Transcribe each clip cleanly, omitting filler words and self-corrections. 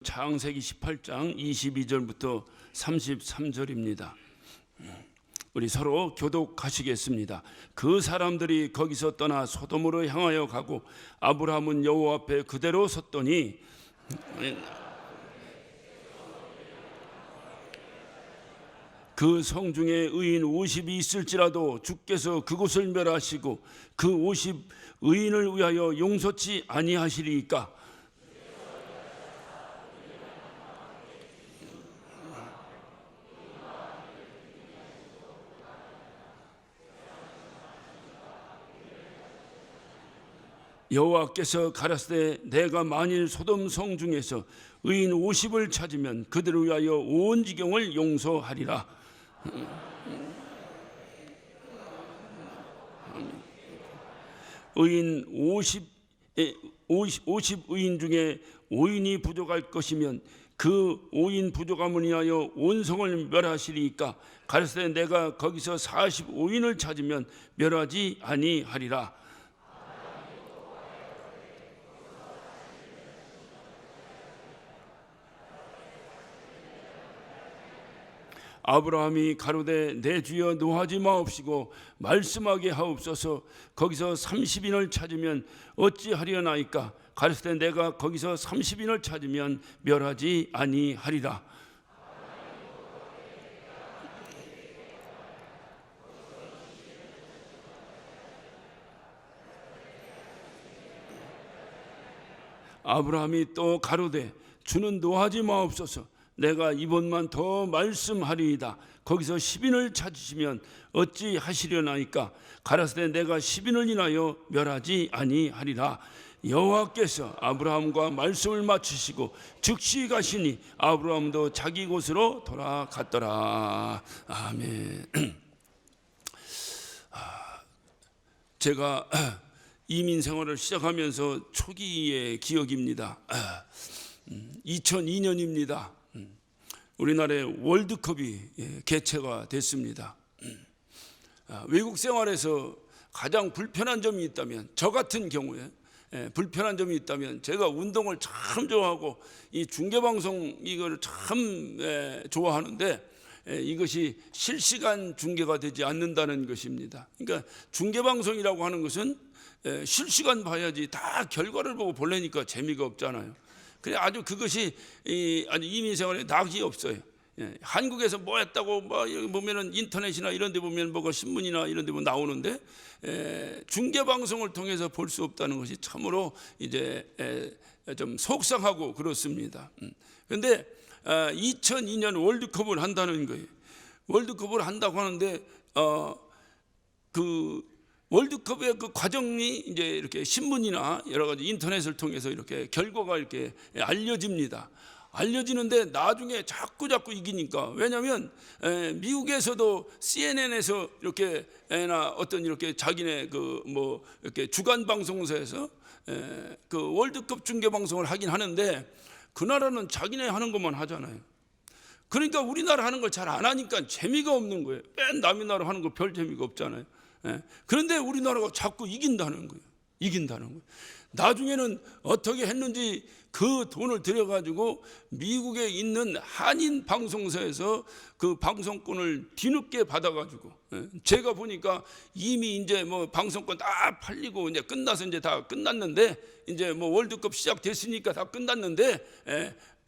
창세기 18장 22절부터 33절입니다. 우리 서로 교독하시겠습니다. 그 사람들이 거기서 떠나 소돔으로 향하여 가고 아브라함은 여호와 앞에 그대로 섰더니 그 성 중에 의인 50이 있을지라도 주께서 그곳을 멸하시고 그 50 의인을 위하여 용서치 아니하시리이까. 여호와께서 가라사대 내가 만일 소돔 성 중에서 의인 50을 찾으면 그들을 위하여 온 지경을 용서하리라. 의인 50 의인 중에 5인이 부족할 것이면 그 5인 부족함을 인하여 온 성을 멸하시리이까. 가라사대 내가 거기서 45인을 찾으면 멸하지 아니하리라. 아브라함이 가로되 내 주여 노하지 마옵시고 말씀하게 하옵소서. 거기서 30인을 찾으면 어찌하려나이까. 가라사대 내가 거기서 30인을 찾으면 멸하지 아니하리라. 아브라함이 또 가로되 주는 노하지 마옵소서. 내가 이번만 더 말씀하리이다. 거기서 10인을 찾으시면 어찌 하시려나이까. 가라사대 내가 10인을 인하여 멸하지 아니하리라. 여호와께서 아브라함과 말씀을 마치시고 즉시 가시니 아브라함도 자기 곳으로 돌아갔더라. 아멘. 제가 이민 생활을 시작하면서 초기의 기억입니다. 2002년입니다. 우리나라의 월드컵이 개최가 됐습니다. 외국 생활에서 가장 불편한 점이 있다면, 저 같은 경우에 불편한 점이 있다면, 제가 운동을 참 좋아하고 이 중계방송 이걸 참 좋아하는데 이것이 실시간 중계가 되지 않는다는 것입니다. 그러니까 중계방송이라고 하는 것은 실시간 봐야지 다 결과를 보고 보려니까 재미가 없잖아요. 그래 아주 그것이 아주 이민생활에 낙이 없어요. 한국에서 뭐 했다고 뭐 보면은 인터넷이나 이런 데 보면 뭐가 신문이나 이런 데 보면 나오는데 중계 방송을 통해서 볼 수 없다는 것이 참으로 이제 좀 속상하고 그렇습니다. 그런데 2002년 월드컵을 한다는 거예요. 월드컵을 한다고 하는데 그 월드컵의 그 과정이 이제 이렇게 신문이나 여러 가지 인터넷을 통해서 이렇게 결과가 이렇게 알려집니다. 알려지는데 나중에 자꾸 이기니까. 왜냐하면 미국에서도 CNN에서 이렇게 어떤 이렇게 자기네 그 뭐 이렇게 주간 방송사에서 그 월드컵 중계 방송을 하긴 하는데 그 나라는 자기네 하는 것만 하잖아요. 그러니까 우리나라 하는 걸 잘 안 하니까 재미가 없는 거예요. 맨 남의 나라 하는 거 별 재미가 없잖아요. 그런데 우리나라가 자꾸 이긴다는 거예요. 나중에는 어떻게 했는지 그 돈을 들여가지고 미국에 있는 한인 방송사에서 그 방송권을 뒤늦게 받아가지고, 제가 보니까 이미 이제 뭐 방송권 다 팔리고 이제 끝나서 이제 다 끝났는데, 이제 뭐 월드컵 시작됐으니까 다 끝났는데,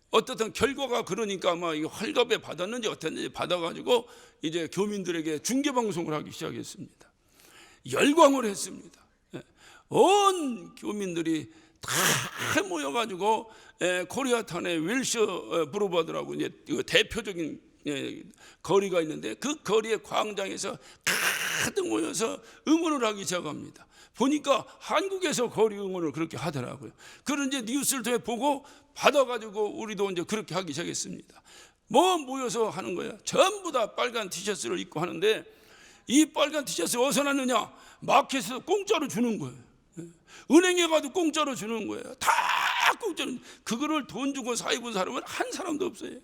어떻든 결과가 그러니까 아마 이 헐겁에 받았는지 어땠는지 받아가지고 이제 교민들에게 중계 방송을 하기 시작했습니다. 열광을 했습니다. 온 교민들이 다 모여가지고 코리아타운의 윌셔 브루버드라고 이제 대표적인 거리가 있는데 그 거리의 광장에서 가득 모여서 응원을 하기 시작합니다. 보니까 한국에서 거리 응원을 그렇게 하더라고요. 그런 이제 뉴스를 통해 보고 받아가지고 우리도 이제 그렇게 하기 시작했습니다. 뭐 모여서 하는 거예요. 전부 다 빨간 티셔츠를 입고 하는데 이 빨간 티셔츠 어디서 났느냐? 마켓에서 공짜로 주는 거예요. 은행에 가도 공짜로 주는 거예요. 다 공짜로. 그거를 돈 주고 사 입은 사람은 한 사람도 없어요.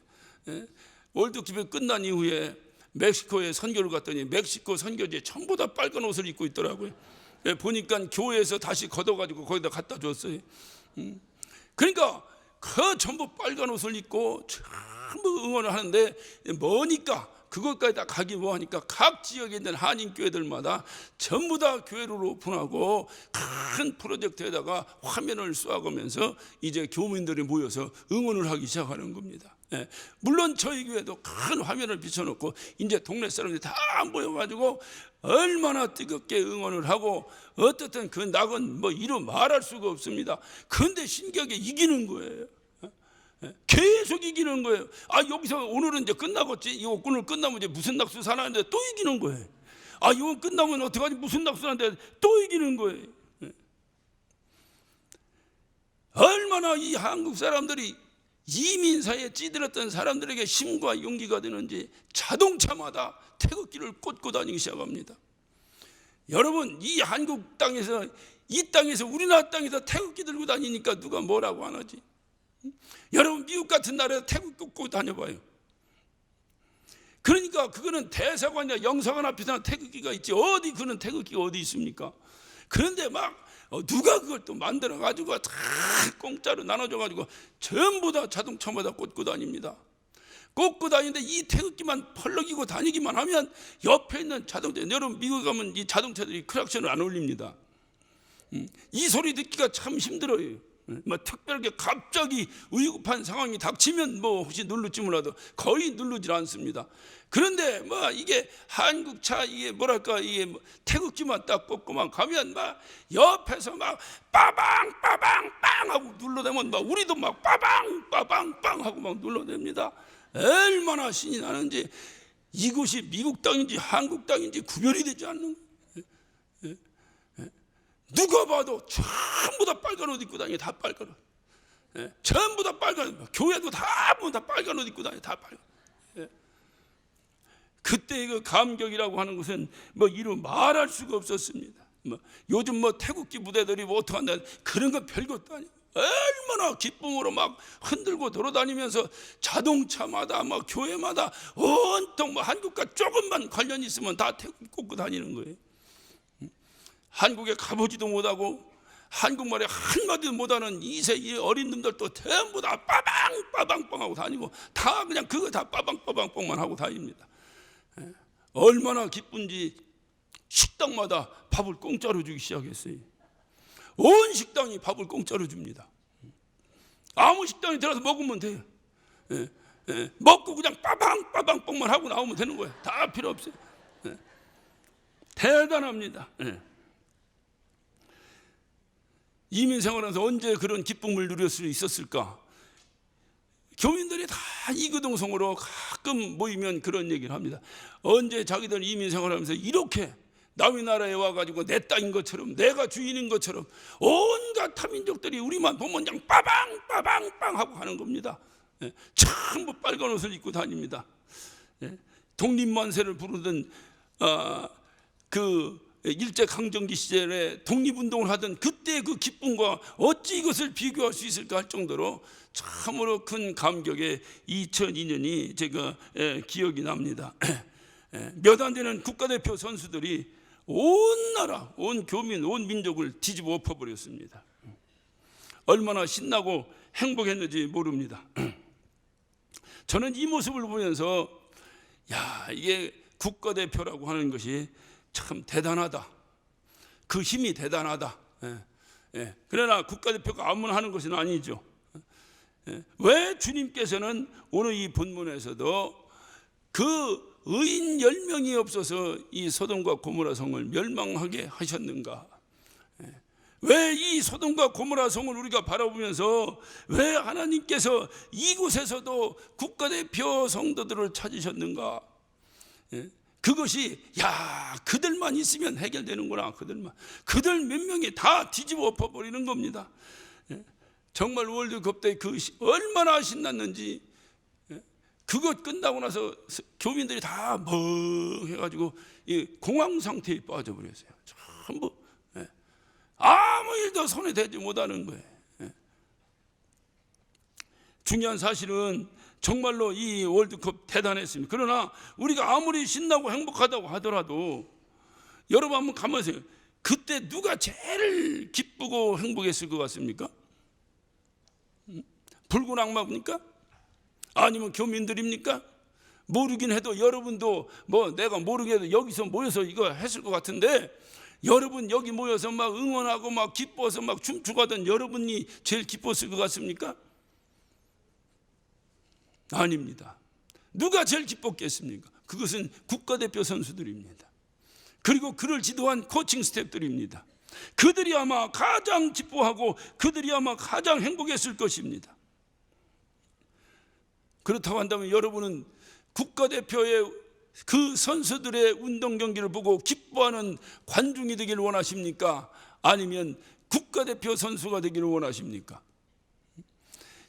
월드컵이 끝난 이후에 멕시코에 선교를 갔더니 멕시코 선교지에 전부 다 빨간 옷을 입고 있더라고요. 보니까 교회에서 다시 걷어가지고 거기다 갖다 줬어요. 그러니까 그 전부 빨간 옷을 입고 전부 응원을 하는데 뭐니까 그것까지 다 가기 뭐하니까 각 지역에 있는 한인교회들마다 전부 다 교회를 오픈하고 큰 프로젝트에다가 화면을 쏘아가면서 이제 교민들이 모여서 응원을 하기 시작하는 겁니다. 예. 물론 저희 교회도 큰 화면을 비춰놓고 이제 동네 사람들이 다 모여가지고 얼마나 뜨겁게 응원을 하고 어떻든 그 낙은 뭐 이루 말할 수가 없습니다. 그런데 신기하게 이기는 거예요. 계속 이기는 거예요. 아, 여기서 오늘은 이제 끝나겠지. 이거 오늘 끝나면 이제 무슨 낙수 사나는데 또 이기는 거예요. 아, 이거 끝나면 어떡하지? 무슨 낙수 사는데 또 이기는 거예요. 얼마나 이 한국 사람들이 이민사에 찌들었던 사람들에게 힘과 용기가 되는지 자동차마다 태극기를 꽂고 다니기 시작합니다. 여러분, 이 한국 땅에서, 이 땅에서, 우리나라 땅에서 태극기 들고 다니니까 누가 뭐라고 안 하지? 여러분, 미국 같은 나라에서 태극기 꽂고 다녀봐요. 그러니까 그거는 대사관이나 영사관 앞에서는 태극기가 있지, 어디 그는 태극기가 어디 있습니까? 그런데 막 누가 그걸 또 만들어 가지고 다 공짜로 나눠줘 가지고 전부 다 자동차마다 꽂고 다닙니다. 꽂고 다니는데 이 태극기만 펄럭이고 다니기만 하면 옆에 있는 자동차, 여러분 미국 가면 이 자동차들이 크락션을 안 올립니다. 이 소리 듣기가 참 힘들어요. 뭐 특별하게 갑자기 위급한 상황이 닥치면 뭐 혹시 누를지 몰라도 거의 누르질 않습니다. 그런데 뭐 이게 한국차, 이게 뭐랄까, 이게 뭐 태극기만 딱 꽂고만 가면 막 옆에서 막 빠방 빠방 빵 하고 눌러대면 막 우리도 막 빠방 빠방 빵 하고 막 눌러댑니다. 얼마나 신이 나는지, 이곳이 미국 땅인지 한국 땅인지 구별이 되지 않는 거예요. 누가 봐도 전부 다 빨간 옷 입고 다니고, 다 빨간 옷. 전부 다 빨간 옷. 교회도 다 빨간 옷 입고 다니고, 다 빨간 옷. 그때 그 감격이라고 하는 것은 뭐 이루 말할 수가 없었습니다. 뭐 요즘 뭐 태극기 무대들이 뭐 어떡한다, 그런 건 별것도 아니고 얼마나 기쁨으로 막 흔들고 돌아다니면서 자동차마다 뭐 교회마다 온통 뭐 한국과 조금만 관련이 있으면 다 태극기 꽂고 다니는 거예요. 한국에 가보지도 못하고 한국말에 한마디도 못하는 2세 이 어린 놈들도 전부 다 빠방 빠방빵 하고 다니고, 다 그냥 그거 다 빠방 빠방빵만 하고 다닙니다. 얼마나 기쁜지 식당마다 밥을 공짜로 주기 시작했어요. 온 식당이 밥을 공짜로 줍니다. 아무 식당에 들어가서 먹으면 돼요. 먹고 그냥 빠방 빠방빵만 하고 나오면 되는 거예요. 다 필요 없어요. 대단합니다. 이민 생활하면서 언제 그런 기쁨을 누릴 수 있었을까? 교민들이 다 이구동성으로 가끔 모이면 그런 얘기를 합니다. 언제 자기들 이민 생활하면서 이렇게 남의 나라에 와가지고 내 땅인 것처럼, 내가 주인인 것처럼 온갖 타민족들이 우리만 보면 그냥 빠방 빠방 빵 하고 하는 겁니다. 전부 빨간 옷을 입고 다닙니다. 독립만세를 부르던 그 일제강점기 시절에 독립운동을 하던 그때 그 기쁨과 어찌 이것을 비교할 수 있을까 할 정도로 참으로 큰 감격의 2002년이 제가 기억이 납니다. 몇 안 되는 국가대표 선수들이 온 나라, 온 교민, 온 민족을 뒤집어 엎어버렸습니다. 얼마나 신나고 행복했는지 모릅니다. 저는 이 모습을 보면서 야, 이게 국가대표라고 하는 것이 참 대단하다. 그 힘이 대단하다. 그러나 국가대표가 아무나 하는 것은 아니죠. 왜 주님께서는 오늘 이 본문에서도 그 의인 10명이 없어서 이 소돔과 고모라 성을 멸망하게 하셨는가? 왜 이 소돔과 고모라 성을 우리가 바라보면서 왜 하나님께서 이곳에서도 국가대표 성도들을 찾으셨는가? 그것이 야, 그들만 있으면 해결되는구나. 그들 몇 명이 다 뒤집어 엎어버리는 겁니다. 정말 월드컵 때 그 얼마나 신났는지, 그것 끝나고 나서 교민들이 다 멍해가지고 공황 상태에 빠져버렸어요. 전부 아무 일도 손에 대지 못하는 거예요. 중요한 사실은 정말로 이 월드컵 대단했습니다. 그러나 우리가 아무리 신나고 행복하다고 하더라도 여러분 한번 가만히 보세요. 그때 누가 제일 기쁘고 행복했을 것 같습니까? 붉은 악마입니까? 아니면 교민들입니까? 모르긴 해도 여러분도 뭐 내가 모르게 해도 여기서 모여서 이거 했을 것 같은데, 여러분 여기 모여서 막 응원하고 막 기뻐서 막 춤추고 하던 여러분이 제일 기뻤을 것 같습니까? 아닙니다. 누가 제일 기뻤겠습니까? 그것은 국가대표 선수들입니다. 그리고 그를 지도한 코칭 스태프들입니다. 그들이 아마 가장 기뻐하고 그들이 아마 가장 행복했을 것입니다. 그렇다고 한다면 여러분은 국가대표의 그 선수들의 운동 경기를 보고 기뻐하는 관중이 되기를 원하십니까? 아니면 국가대표 선수가 되기를 원하십니까?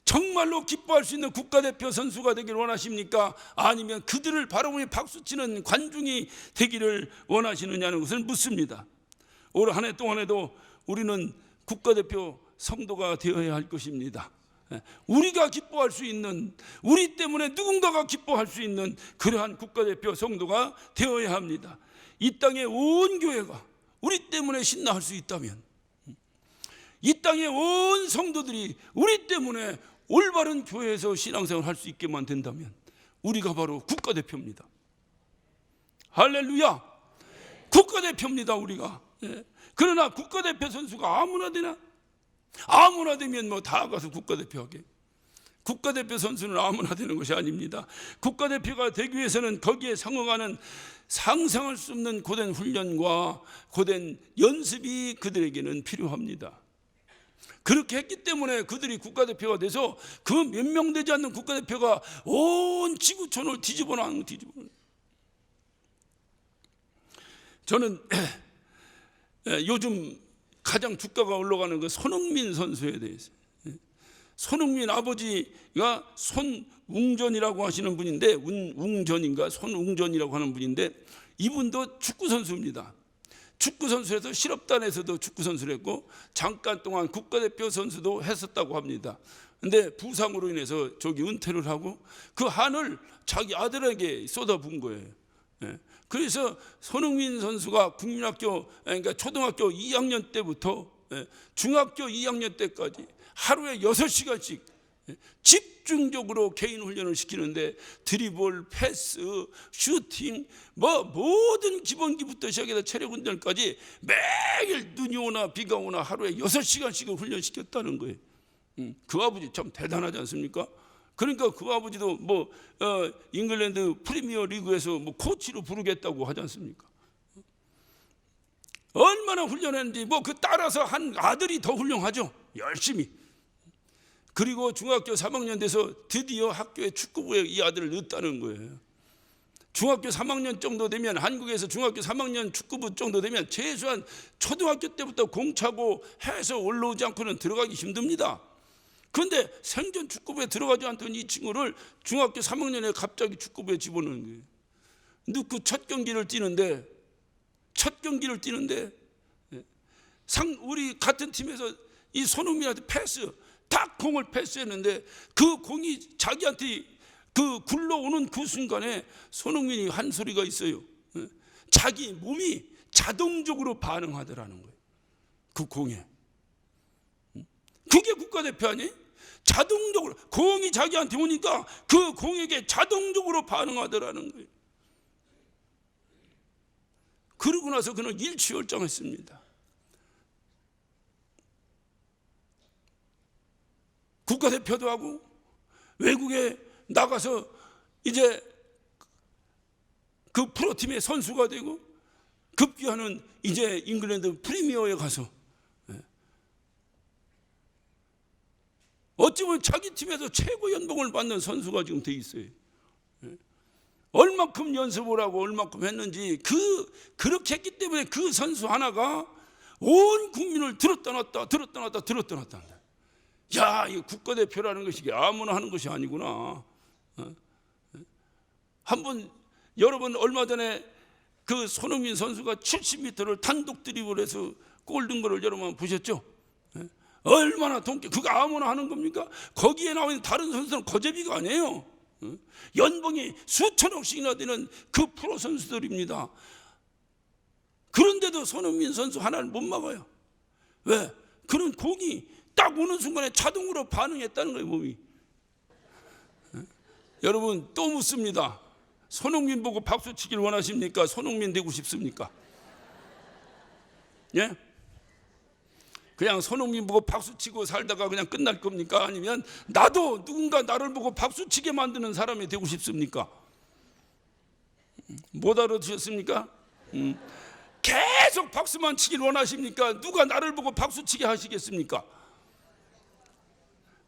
정말로 기뻐할 수 있는 국가대표 선수가 되기를 원하십니까? 아니면 그들을 바라보며 박수치는 관중이 되기를 원하시느냐는 것을 묻습니다. 올 한 해 동안에도 우리는 국가대표 성도가 되어야 할 것입니다. 우리가 기뻐할 수 있는, 우리 때문에 누군가가 기뻐할 수 있는 그러한 국가대표 성도가 되어야 합니다. 이 땅의 온 교회가 우리 때문에 신나할 수 있다면, 이 땅의 온 성도들이 우리 때문에 올바른 교회에서 신앙생활을 할 수 있게만 된다면 우리가 바로 국가대표입니다. 할렐루야! 국가대표입니다, 우리가. 그러나 국가대표 선수가 아무나 되나? 아무나 되면 뭐 다 가서 국가대표 하게. 국가대표 선수는 아무나 되는 것이 아닙니다. 국가대표가 되기 위해서는 거기에 상응하는 상상할 수 없는 고된 훈련과 고된 연습이 그들에게는 필요합니다. 그렇게 했기 때문에 그들이 국가대표가 돼서 그 몇 명 되지 않는 국가대표가 온 지구촌을 뒤집어놓은. 저는 요즘 가장 주가가 올라가는 그 손흥민 선수에 대해서, 손흥민 아버지가 손웅전이라고 하시는 분인데, 웅전인가 손웅전이라고 하는 분인데, 이분도 축구 선수입니다. 축구 선수에서 실업단에서도 축구 선수를 했고 잠깐 동안 국가대표 선수도 했었다고 합니다. 근데 부상으로 인해서 은퇴를 하고 그 한을 자기 아들에게 쏟아부은 거예요. 그래서 손흥민 선수가 국민학교, 그러니까 초등학교 2학년 때부터 중학교 2학년 때까지 하루에 6시간씩 집중적으로 개인 훈련을 시키는데, 드리블, 패스, 슈팅, 뭐 모든 기본기부터 시작해서 체력 훈련까지 매일 눈이 오나 비가 오나 하루에 6시간씩을 훈련시켰다는 거예요. 그 아버지 참 대단하지 않습니까? 그러니까 그 아버지도 잉글랜드 프리미어 리그에서 코치로 부르겠다고 하지 않습니까? 얼마나 훈련했는지 그 따라서 한 아들이 더 훌륭하죠. 열심히. 그리고 중학교 3학년 돼서 드디어 학교에 축구부에 이 아들을 넣었다는 거예요. 중학교 3학년 정도 되면, 한국에서 중학교 3학년 축구부 정도 되면 최소한 초등학교 때부터 공 차고 해서 올라오지 않고는 들어가기 힘듭니다. 그런데 생전 축구부에 들어가지 않던 이 친구를 중학교 3학년에 갑자기 축구부에 집어넣는 거예요. 넣고 첫 경기를 뛰는데 우리 같은 팀에서 이 손흥민한테 딱 공을 패스했는데 그 공이 자기한테 굴러오는 그 순간에 손흥민이 한 소리가 있어요. 자기 몸이 자동적으로 반응하더라는 거예요. 그 공에. 그게 국가대표 아니에요? 자동적으로 공이 자기한테 오니까 그 공에게 자동적으로 반응하더라는 거예요. 그러고 나서 그는 일취월장했습니다. 국가대표도 하고 외국에 나가서 이제 그 프로팀의 선수가 되고 급기야는 이제 잉글랜드 프리미어에 가서 어찌 보면 자기 팀에서 최고 연봉을 받는 선수가 지금 돼 있어요. 얼마큼 연습을 하고 얼마큼 했는지 그렇게 했기 때문에 그 선수 하나가 온 국민을 들었다 놨다. 야, 이 국가대표라는 것이 아무나 하는 것이 아니구나. 한번 여러분 얼마 전에 그 손흥민 선수가 70m를 단독 드리블해서 골 넣은 거를 여러분 보셨죠? 얼마나 그거 아무나 하는 겁니까? 거기에 나와 있는 다른 선수는 거제비가 아니에요. 연봉이 수천억씩이나 되는 그 프로 선수들입니다. 그런데도 손흥민 선수 하나를 못 막아요. 왜? 그는 공이 딱 오는 순간에 자동으로 반응했다는 거예요, 몸이. 여러분 또 묻습니다. 손흥민 보고 박수 치길 원하십니까? 손흥민 되고 싶습니까? 예? 그냥 손흥민 보고 박수 치고 살다가 그냥 끝날 겁니까? 아니면 나도 누군가 나를 보고 박수 치게 만드는 사람이 되고 싶습니까? 못 알아두셨습니까? 계속 박수만 치길 원하십니까? 누가 나를 보고 박수 치게 하시겠습니까?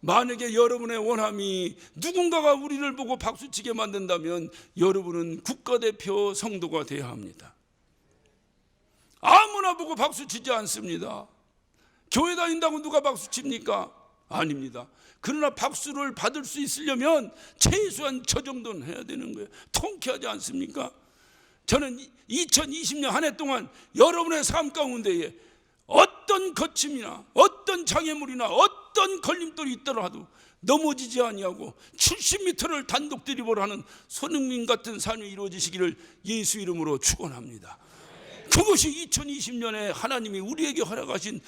만약에 여러분의 원함이 누군가가 우리를 보고 박수 치게 만든다면 여러분은 국가대표 성도가 되어야 합니다. 아무나 보고 박수 치지 않습니다. 교회 다닌다고 누가 박수 칩니까? 아닙니다. 그러나 박수를 받을 수 있으려면 최소한 저 정도는 해야 되는 거예요. 통쾌하지 않습니까? 저는 2020년 한 해 동안 여러분의 삶 가운데에 어떤 거침이나 어떤 장애물이나 어떤 걸림돌이 있더라도 넘어지지 아니하고 70m를 단독 드리블 하는 손흥민 같은 삶이 이루어지시기를 예수 이름으로 축원합니다. 그것이 2020년에 하나님이 우리에게 허락하신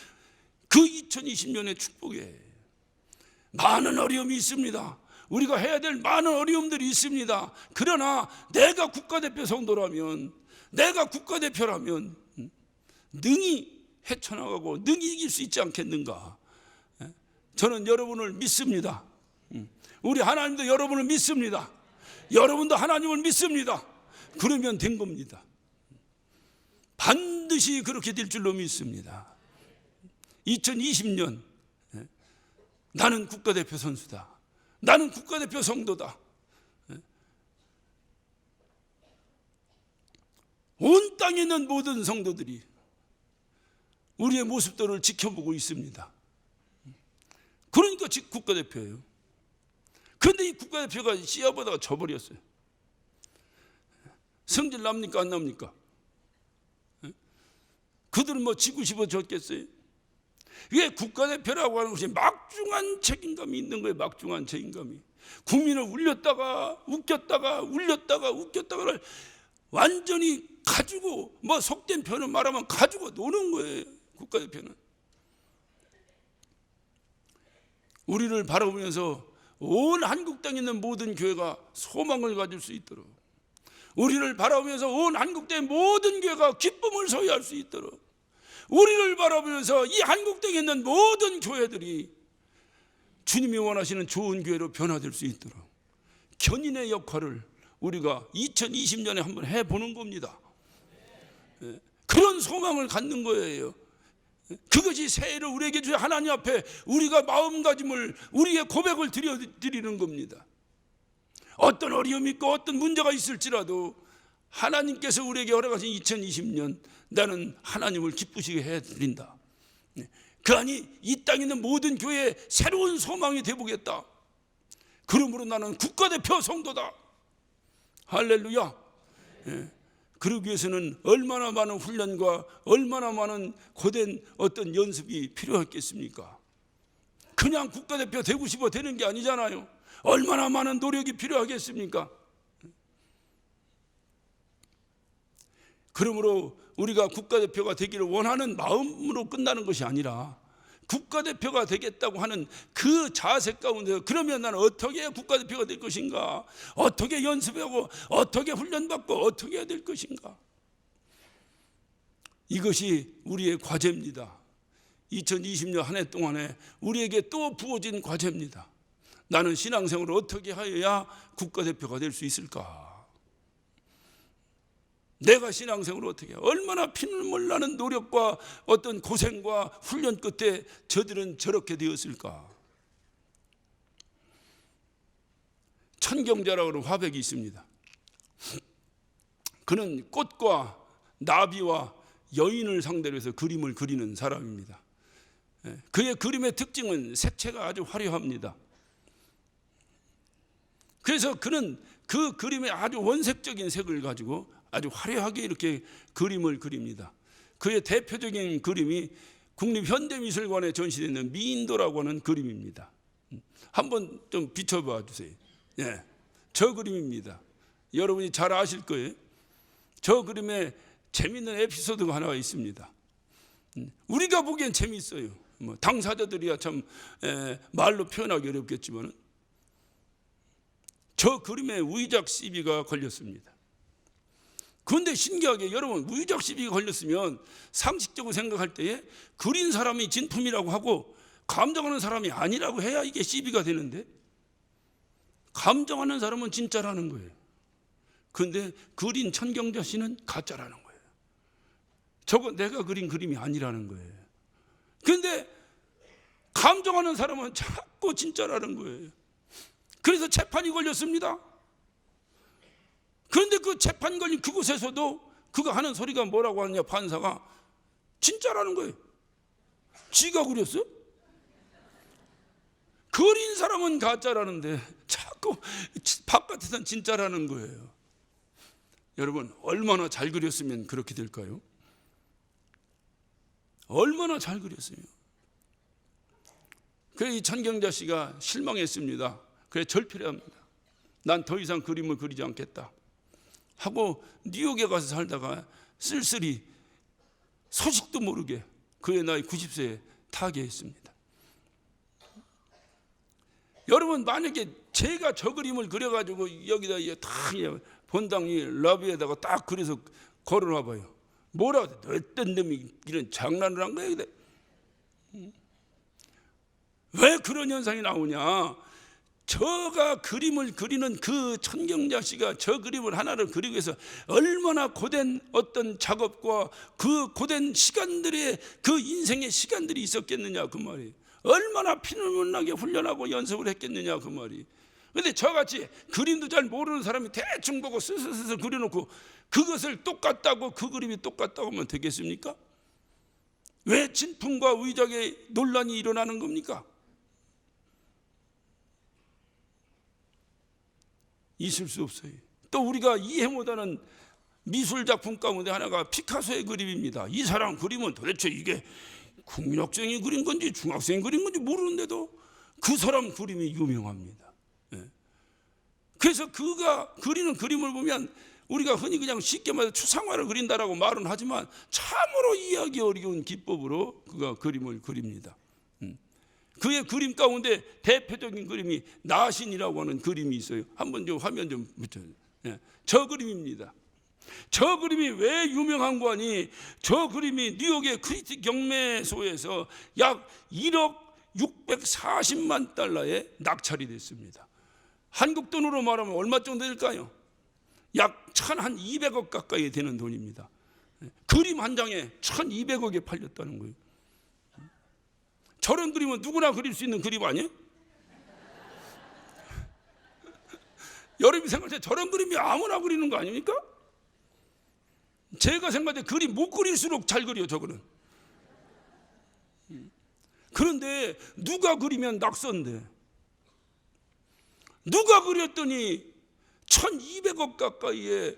그 2020년의 축복이에요. 많은 어려움이 있습니다. 우리가 해야 될 많은 어려움들이 있습니다. 그러나 내가 국가대표 성도라면, 내가 국가대표라면 능히 헤쳐나가고 능히 이길 수 있지 않겠는가? 저는 여러분을 믿습니다. 우리 하나님도 여러분을 믿습니다. 여러분도 하나님을 믿습니다. 그러면 된 겁니다. 반드시 그렇게 될 줄로 믿습니다. 2020년 나는 국가대표 선수다. 나는 국가대표 성도다. 온 땅에 있는 모든 성도들이 우리의 모습들을 지켜보고 있습니다. 그러니까 국가대표예요. 그런데 이 국가대표가 씨앗보다가 져버렸어요. 성질 납니까 안 납니까? 그들은 뭐 지고 싶어졌겠어요? 이게 국가대표라고 하는 것이 막중한 책임감이 있는 거예요. 막중한 책임감이. 국민을 울렸다가 웃겼다가 울렸다가 웃겼다가를 완전히 가지고, 뭐 속된 표현을 말하면 가지고 노는 거예요. 국가대표는. 우리를 바라보면서 온 한국 땅에 있는 모든 교회가 소망을 가질 수 있도록, 우리를 바라보면서 온 한국 땅의 모든 교회가 기쁨을 소유할 수 있도록, 우리를 바라보면서 이 한국 땅에 있는 모든 교회들이 주님이 원하시는 좋은 교회로 변화될 수 있도록 견인의 역할을 우리가 2020년에 한번 해보는 겁니다. 그런 소망을 갖는 거예요. 그것이 새해를 우리에게 주신 하나님 앞에 우리가 마음가짐을, 우리의 고백을 드리는 겁니다. 어떤 어려움이 있고 어떤 문제가 있을지라도 하나님께서 우리에게 허락하신 2020년 나는 하나님을 기쁘시게 해드린다. 그러니 이 땅에 있는 모든 교회에 새로운 소망이 되보겠다. 그러므로 나는 국가대표 성도다. 할렐루야. 그러기 위해서는 얼마나 많은 훈련과 얼마나 많은 고된 어떤 연습이 필요했겠습니까? 그냥 국가대표 되고 싶어 되는 게 아니잖아요. 얼마나 많은 노력이 필요하겠습니까? 그러므로 우리가 국가대표가 되기를 원하는 마음으로 끝나는 것이 아니라 국가대표가 되겠다고 하는 그 자세 가운데, 그러면 나는 어떻게 국가대표가 될 것인가? 어떻게 연습하고 어떻게 훈련받고 어떻게 해야 될 것인가? 이것이 우리의 과제입니다. 2020년 한 해 동안에 우리에게 또 부어진 과제입니다. 나는 신앙생활을 어떻게 하여야 국가대표가 될 수 있을까? 내가 신앙생활을 어떻게 해야, 얼마나 피눈물 나는 노력과 어떤 고생과 훈련 끝에 저들은 저렇게 되었을까? 천경자라고 하는 화백이 있습니다. 그는 꽃과 나비와 여인을 상대로 해서 그림을 그리는 사람입니다. 그의 그림의 특징은 색채가 아주 화려합니다. 그래서 그는 그 그림의 아주 원색적인 색을 가지고 아주 화려하게 이렇게 그림을 그립니다. 그의 대표적인 그림이 국립현대미술관에 전시되는 미인도라고 하는 그림입니다. 한번 좀 비춰봐 주세요. 예, 저 그림입니다. 여러분이 잘 아실 거예요. 저 그림에 재미있는 에피소드가 하나 있습니다. 우리가 보기엔 재미있어요. 뭐 당사자들이야 참 말로 표현하기 어렵겠지만, 저 그림에 우의작 시비가 걸렸습니다. 그런데 신기하게 여러분, 우의작 시비가 걸렸으면 상식적으로 생각할 때에 그린 사람이 진품이라고 하고 감정하는 사람이 아니라고 해야 이게 시비가 되는데, 감정하는 사람은 진짜라는 거예요. 그런데 그린 천경자 씨는 가짜라는 거예요. 저거 내가 그린 그림이 아니라는 거예요. 그런데 감정하는 사람은 자꾸 진짜라는 거예요. 그래서 재판이 걸렸습니다. 그런데 그 재판 걸린 그곳에서도 그거 하는 소리가 뭐라고 하느냐, 판사가 진짜라는 거예요. 지가 그렸어? 그린 사람은 가짜라는데 자꾸 바깥에서는 진짜라는 거예요. 여러분, 얼마나 잘 그렸으면 그렇게 될까요? 얼마나 잘 그렸으면. 그래서 이 천경자 씨가 실망했습니다. 그래, 절필해야 합니다. 난 더 이상 그림을 그리지 않겠다 하고 뉴욕에 가서 살다가 쓸쓸히 소식도 모르게 그의 나이 90세에 타계했습니다. 여러분, 만약에 제가 저 그림을 그려가지고 여기다 딱 본당 이 러비에다가 딱 그려서 걸어놔 봐요. 뭐라고 해? 어떤 놈이 이런 장난을 한 거야? 왜 그런 현상이 나오냐? 저가 그림을 그리는 그 천경자 씨가 저 그림을 하나를 그리기 위해서 얼마나 고된 어떤 작업과 그 고된 시간들의 그 인생의 시간들이 있었겠느냐 그 말이. 얼마나 피눈물 나게 훈련하고 연습을 했겠느냐 그 말이. 그런데 저같이 그림도 잘 모르는 사람이 대충 보고 스스스 그려놓고 그것을 똑같다고, 그 그림이 똑같다고 하면 되겠습니까? 왜 진품과 의작의 논란이 일어나는 겁니까? 있을 수 없어요. 또 우리가 이해 못하는 미술작품 가운데 하나가 피카소의 그림입니다. 이 사람 그림은 도대체 이게 국민학생이 그린 건지 중학생이 그린 건지 모르는데도 그 사람 그림이 유명합니다. 그래서 그가 그리는 그림을 보면 우리가 흔히 그냥 쉽게 말해서 추상화를 그린다라고 말은 하지만 참으로 이해하기 어려운 기법으로 그가 그림을 그립니다. 그의 그림 가운데 대표적인 그림이 나신이라고 하는 그림이 있어요. 한번 좀 화면 좀 붙여요. 저 그림입니다. 저 그림이 왜 유명한 거 아니? 저 그림이 뉴욕의 크리티 경매소에서 약 1억 640만 달러에 낙찰이 됐습니다. 한국 돈으로 말하면 얼마 정도 될까요? 약 1,200억 가까이 되는 돈입니다. 그림 한 장에 1,200억에 팔렸다는 거예요. 저런 그림은 누구나 그릴 수 있는 그림 아니에요? 여러분이 생각할 때 저런 그림이 아무나 그리는 거 아닙니까? 제가 생각할 때 그림 못 그릴수록 잘 그려 저거는. 그런데 누가 그리면 낙서인데, 누가 그렸더니 1,200억 가까이에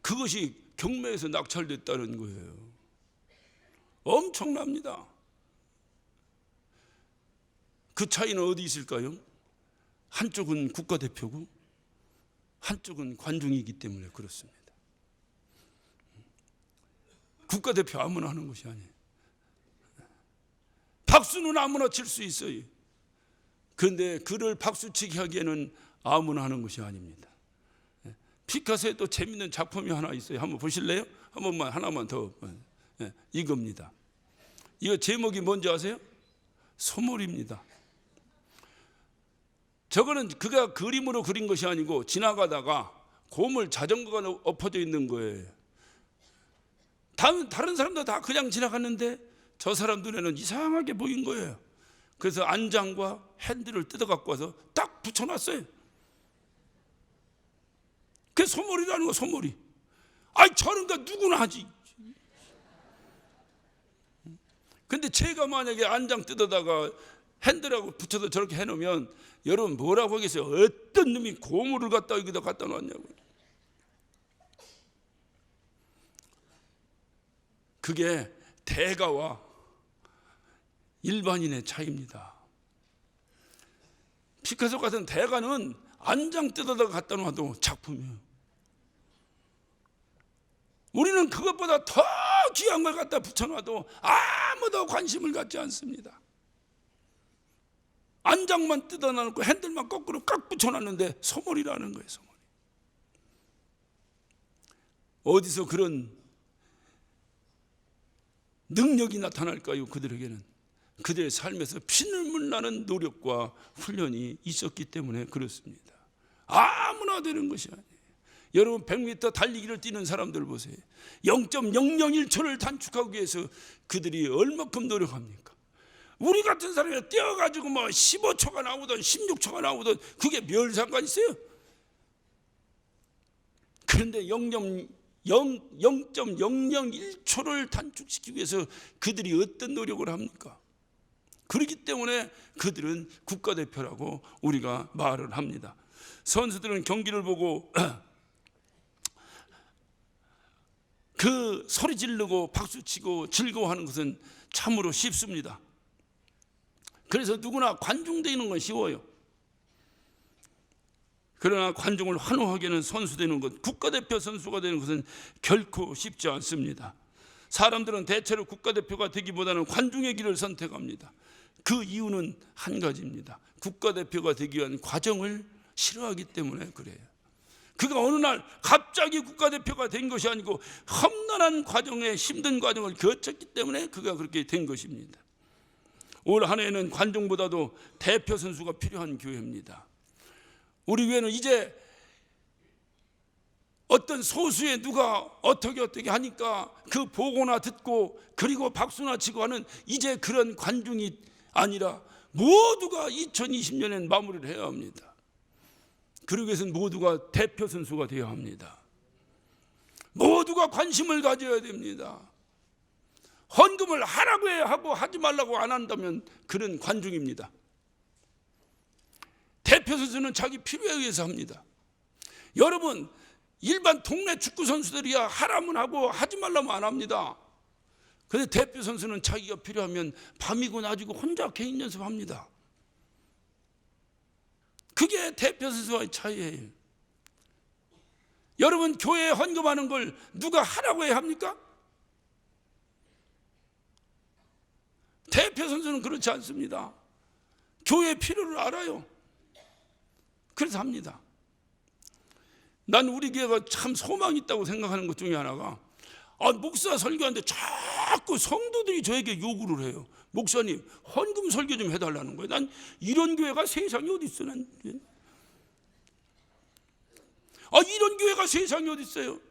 그것이 경매에서 낙찰됐다는 거예요. 엄청납니다. 그 차이는 어디 있을까요? 한쪽은 국가대표고 한쪽은 관중이기 때문에 그렇습니다. 국가대표 아무나 하는 것이 아니에요. 박수는 아무나 칠 수 있어요. 그런데 그를 박수치게 하기에는 아무나 하는 것이 아닙니다. 피카소에 또 재밌는 작품이 하나 있어요. 한번 보실래요? 한 번만, 하나만 더. 이겁니다. 이거 제목이 뭔지 아세요? 소몰입니다. 저거는 그가 그림으로 그린 것이 아니고 지나가다가 고물 자전거가 엎어져 있는 거예요. 다른 사람도 다 그냥 지나갔는데 저 사람 눈에는 이상하게 보인 거예요. 그래서 안장과 핸들을 뜯어 갖고 와서 딱 붙여놨어요. 그게 소몰이라는 거, 소몰이. 아이, 저런 거 누구나 하지. 근데 제가 만약에 안장 뜯어다가 핸들하고 붙여서 저렇게 해놓으면 여러분 뭐라고 하겠어요? 어떤 놈이 고무를 여기다 갖다 놨냐고. 그게 대가와 일반인의 차이입니다. 피카소 같은 대가는 안장 뜯어다가 갖다 놔도 작품이에요. 우리는 그것보다 더 귀한 걸 갖다 붙여놔도 아무도 관심을 갖지 않습니다. 안장만 뜯어놔놓고 핸들만 거꾸로 깍 붙여놨는데 소몰이라는 거예요. 소몰이. 어디서 그런 능력이 나타날까요? 그들에게는 그들의 삶에서 피눈물 나는 노력과 훈련이 있었기 때문에 그렇습니다. 아무나 되는 것이 아니에요. 여러분 100m 달리기를 뛰는 사람들 보세요. 0.001초를 단축하기 위해서 그들이 얼마큼 노력합니까? 우리 같은 사람이 뛰어가지고 뭐 15초가 나오든 16초가 나오든 그게 별 상관 있어요? 그런데 0.001초를 단축시키기 위해서 그들이 어떤 노력을 합니까? 그렇기 때문에 그들은 국가대표라고 우리가 말을 합니다. 선수들은 경기를 보고 그 소리 지르고 박수치고 즐거워하는 것은 참으로 쉽습니다. 그래서 누구나 관중되는 건 쉬워요. 그러나 관중을 환호하게 하는 선수 되는 것, 국가대표 선수가 되는 것은 결코 쉽지 않습니다. 사람들은 대체로 국가대표가 되기보다는 관중의 길을 선택합니다. 그 이유는 한 가지입니다. 국가대표가 되기 위한 과정을 싫어하기 때문에 그래요. 그가 어느 날 갑자기 국가대표가 된 것이 아니고 험난한 과정에 힘든 과정을 거쳤기 때문에 그가 그렇게 된 것입니다. 올 한 해는 관중보다도 대표 선수가 필요한 교회입니다. 우리 교회는 이제 어떤 소수의 누가 어떻게 하니까 그 보고나 듣고 그리고 박수나 치고 하는 이제 그런 관중이 아니라 모두가 2020년엔 마무리를 해야 합니다. 그러기 위해서는 모두가 대표 선수가 되어야 합니다. 모두가 관심을 가져야 됩니다. 헌금을 하라고 해야 하고 하지 말라고 안 한다면 그런 관중입니다. 대표 선수는 자기 필요에 의해서 합니다. 여러분, 일반 동네 축구 선수들이야 하라면 하고 하지 말라면 안 합니다. 그런데 대표 선수는 자기가 필요하면 밤이고 낮이고 혼자 개인 연습합니다. 그게 대표 선수와의 차이예요. 여러분, 교회에 헌금하는 걸 누가 하라고 해야 합니까? 대표 선수는 그렇지 않습니다. 교회의 필요를 알아요. 그래서 합니다. 난 우리 교회가 참 소망이 있다고 생각하는 것 중에 하나가 목사 설교하는데 자꾸 성도들이 저에게 요구를 해요. 목사님, 헌금 설교 좀 해달라는 거예요. 난 이런 교회가 세상에 어디 있어? 이런 교회가 세상에 어디 있어요?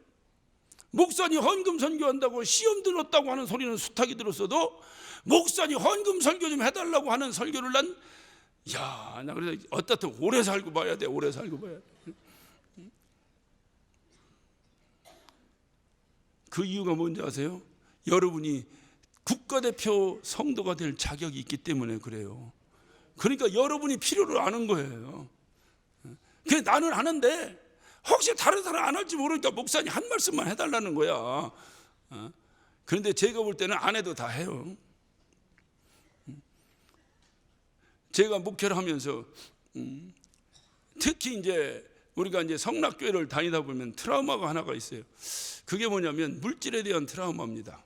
목사님 헌금 설교한다고 시험 들었다고 하는 소리는 수탁이 들었어도 목사님 헌금 설교 좀 해달라고 하는 설교를 나 그래서 어떻든 오래 살고 봐야 돼. 오래 살고 봐야 돼. 그 이유가 뭔지 아세요? 여러분이 국가대표 성도가 될 자격이 있기 때문에 그래요. 그러니까 여러분이 필요를 아는 거예요. 그래, 나는 아는데 혹시 다른 사람 안 할지 모르니까 목사님 한 말씀만 해달라는 거야. 그런데 제가 볼 때는 안 해도 다 해요. 제가 목회를 하면서 특히 이제 우리가 이제 성락교회를 다니다 보면 트라우마가 하나가 있어요. 그게 뭐냐면 물질에 대한 트라우마입니다.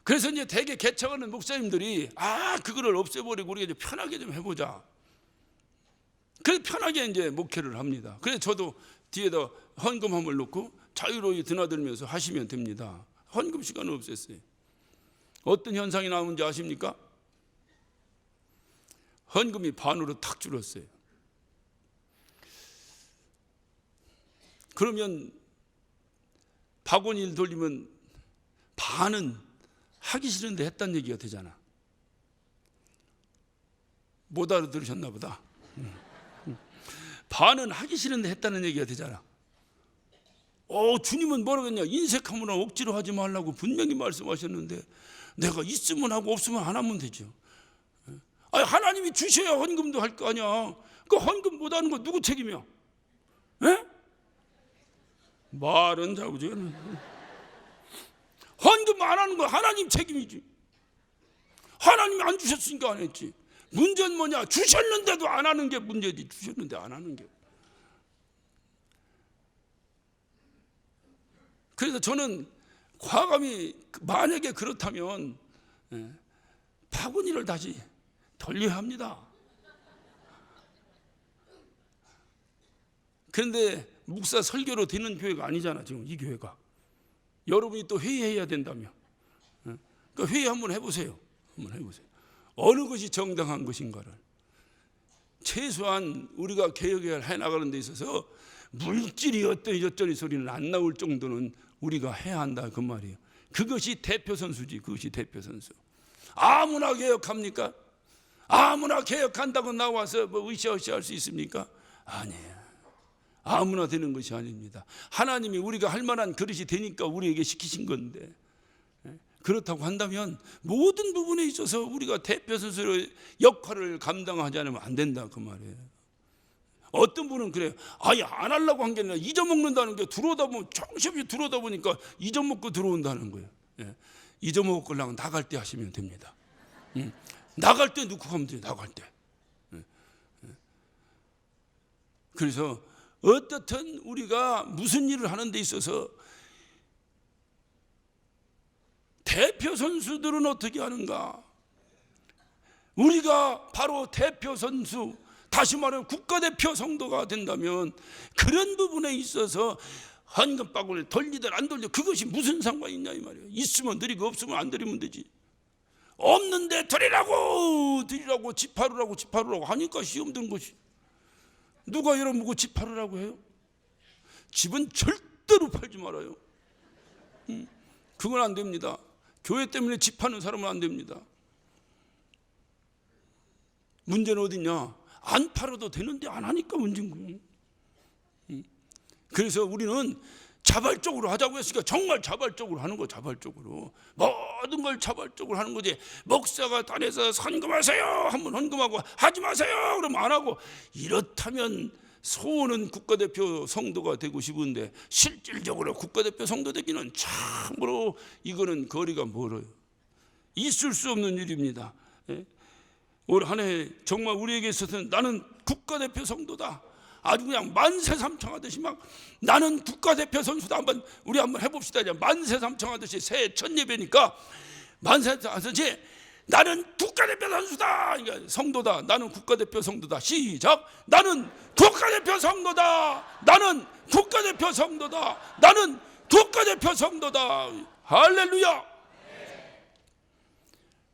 그래서 이제 대개 개척하는 목사님들이 그거를 없애버리고 우리가 이제 편하게 좀 해보자. 그래서 편하게 이제 목회를 합니다. 그래서 저도 뒤에다 헌금함을 놓고 자유로이 드나들면서 하시면 됩니다. 헌금 시간은 없앴어요. 어떤 현상이 나오는지 아십니까? 헌금이 반으로 탁 줄었어요. 그러면 바구니를 돌리면 반은 하기 싫은데 했다는 얘기가 되잖아. 못 알아들으셨나 보다. 반은 하기 싫은데 했다는 얘기가 되잖아. 주님은 뭐라고 했냐? 인색하거나 억지로 하지 말라고 분명히 말씀하셨는데 내가 있으면 하고 없으면 안 하면 되죠. 하나님이 주셔야 헌금도 할 거 아니야. 그 헌금 못 하는 거 누구 책임이야? 에? 말은 자우지. 헌금 안 하는 거 하나님 책임이지. 하나님이 안 주셨으니까 안 했지. 문제는 뭐냐? 주셨는데도 안 하는 게 문제지. 주셨는데 안 하는 게. 그래서 저는 과감히 만약에 그렇다면 바구니를 다시 돌려야 합니다. 그런데 목사 설교로 되는 교회가 아니잖아, 지금 이 교회가. 여러분이 또 회의해야 된다며. 그러니까 회의 한번 해보세요. 한번 해보세요. 어느 것이 정당한 것인가를. 최소한 우리가 개혁을 해나가는 데 있어서 물질이 어떠니 저쩌니 소리는 안 나올 정도는 우리가 해야 한다 그 말이에요. 그것이 대표 선수지. 그것이 대표 선수. 아무나 개혁합니까? 아무나 개혁한다고 나와서 뭐 으쌰으쌰 할 수 있습니까? 아니에요. 아무나 되는 것이 아닙니다. 하나님이 우리가 할 만한 그릇이 되니까 우리에게 시키신 건데, 그렇다고 한다면 모든 부분에 있어서 우리가 대표 선수의 역할을 감당하지 않으면 안 된다 그 말이에요. 어떤 분은 그래요. 아예 안 하려고 한 게 아니라 잊어먹는다는 게 들어오다 보면 정신없이 들어오다 보니까 잊어먹고 들어온다는 거예요. 잊어먹고 나갈 때 하시면 됩니다. 나갈 때 넣고 가면 돼요. 나갈 때. 그래서 어떻든 우리가 무슨 일을 하는 데 있어서 대표 선수들은 어떻게 하는가? 우리가 바로 대표 선수, 다시 말하면 국가대표 성도가 된다면 그런 부분에 있어서 헌금방울을 돌리든 안 돌리든 그것이 무슨 상관이 있냐 이 말이에요. 있으면 드리고 없으면 안 드리면 되지. 없는데 드리라고 집하루라고 하니까 시험 든 것이. 누가 여러분 보고 집하루라고 해요? 집은 절대로 팔지 말아요. 그건 안 됩니다. 교회 때문에 집하는 사람은 안 됩니다. 문제는 어디냐? 안 팔아도 되는데 안 하니까 문제인 거예요. 그래서 우리는 자발적으로 하자고 했으니까 정말 자발적으로 하는 거. 자발적으로 모든 걸 자발적으로 하는 거지. 목사가 단에서 헌금하세요 한번 헌금하고 하지 마세요 그러면 안 하고, 이렇다면 소원은 국가대표 성도가 되고 싶은데 실질적으로 국가대표 성도 되기는 참으로 이거는 거리가 멀어요. 있을 수 없는 일입니다. 올 한 해 정말 우리에게 있어서는 나는 국가대표 성도다, 아주 그냥 만세삼창하듯이 막 나는 국가대표 선수다. 우리 한번 해봅시다. 만세삼창하듯이 새해 첫 예배니까 만세삼창하듯이 나는 국가대표 선수다. 그러니까 성도다. 나는 국가대표 성도다. 시작. 나는 국가대표 성도다. 나는 국가대표 성도다. 나는 국가대표 성도다. 할렐루야.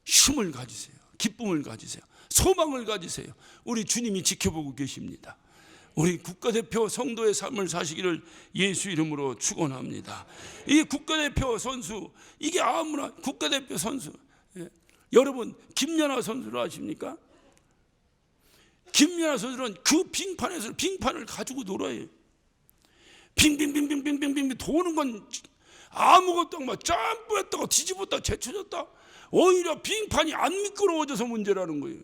힘을 가지세요. 기쁨을 가지세요. 소망을 가지세요. 우리 주님이 지켜보고 계십니다. 우리 국가대표 성도의 삶을 사시기를 예수 이름으로 축원합니다. 이 국가대표 선수, 이게 아무나 국가대표 선수. 여러분 김연아 선수를 아십니까? 김연아 선수는 그 빙판에서 빙판을 가지고 놀아요. 빙빙빙빙빙빙빙 도는 건 아무것도 막 점프했다가 뒤집었다 제쳐졌다. 오히려 빙판이 안 미끄러워져서 문제라는 거예요.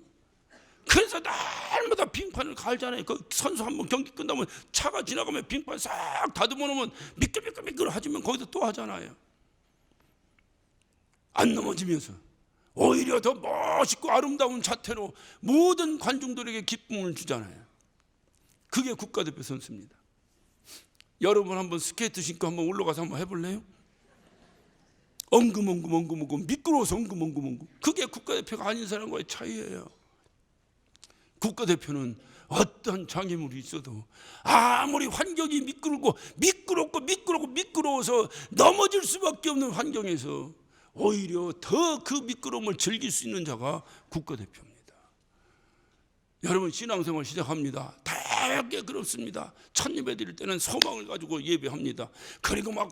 그래서 날마다 빙판을 갈잖아요. 그 선수 한번 경기 끝나면 차가 지나가면 빙판 싹 다듬어 놓으면 미끌미끌미끌 하지만 거기서 또 하잖아요. 안 넘어지면서 오히려 더 멋있고 아름다운 자태로 모든 관중들에게 기쁨을 주잖아요. 그게 국가대표 선수입니다. 여러분 한번 스케이트 신고 한번 올라가서 한번 해볼래요? 엉금엉금 미끄러워서 엉금엉금. 그게 국가대표가 아닌 사람과의 차이예요. 국가대표는 어떤 장애물이 있어도 아무리 환경이 미끄러워서 넘어질 수밖에 없는 환경에서 오히려 더 그 미끄러움을 즐길 수 있는 자가 국가대표입니다. 여러분 신앙생활 시작합니다. 되게 그렇습니다. 첫 예배 드릴 때는 소망을 가지고 예배합니다. 그리고 막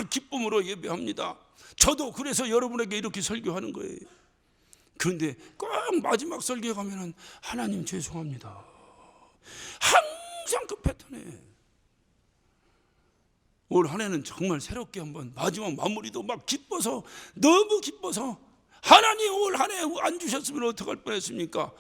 기쁨으로 예배합니다. 저도 그래서 여러분에게 이렇게 설교하는 거예요. 그런데 꼭 마지막 설교에 가면은 하나님 죄송합니다. 항상 그 패턴에. 올 한 해는 정말 새롭게 한번 마지막 마무리도 막 기뻐서, 너무 기뻐서 하나님 올 한 해 안 주셨으면 어떡할 뻔했습니까?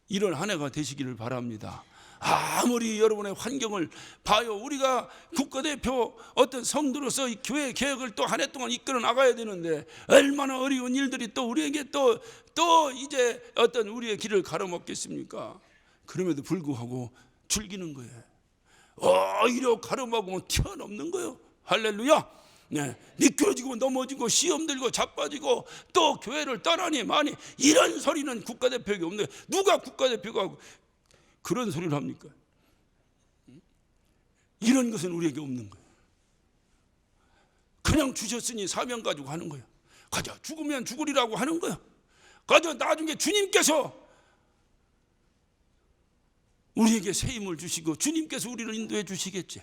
이런 한 해가 되시기를 바랍니다. 아무리 여러분의 환경을 봐요. 우리가 국가대표 어떤 성도로서 이 교회 개혁을 또 한 해 동안 이끌어 나가야 되는데 얼마나 어려운 일들이 또 우리에게 또 이제 어떤 우리의 길을 가로막겠습니까? 그럼에도 불구하고 즐기는 거예요. 오히려 가로막으면 튀어넘는 거예요. 할렐루야. 미끄러지고 넘어지고 시험 들고 자빠지고 또 교회를 떠나니 마니 이런 소리는 국가대표에게 없는 거예요. 누가 국가대표가 그런 소리를 합니까? 이런 것은 우리에게 없는 거예요. 그냥 주셨으니 사명 가지고 하는 거예요. 가자, 죽으면 죽으리라고 하는 거예요. 가자, 나중에 주님께서 우리에게 새 힘을 주시고 주님께서 우리를 인도해 주시겠지.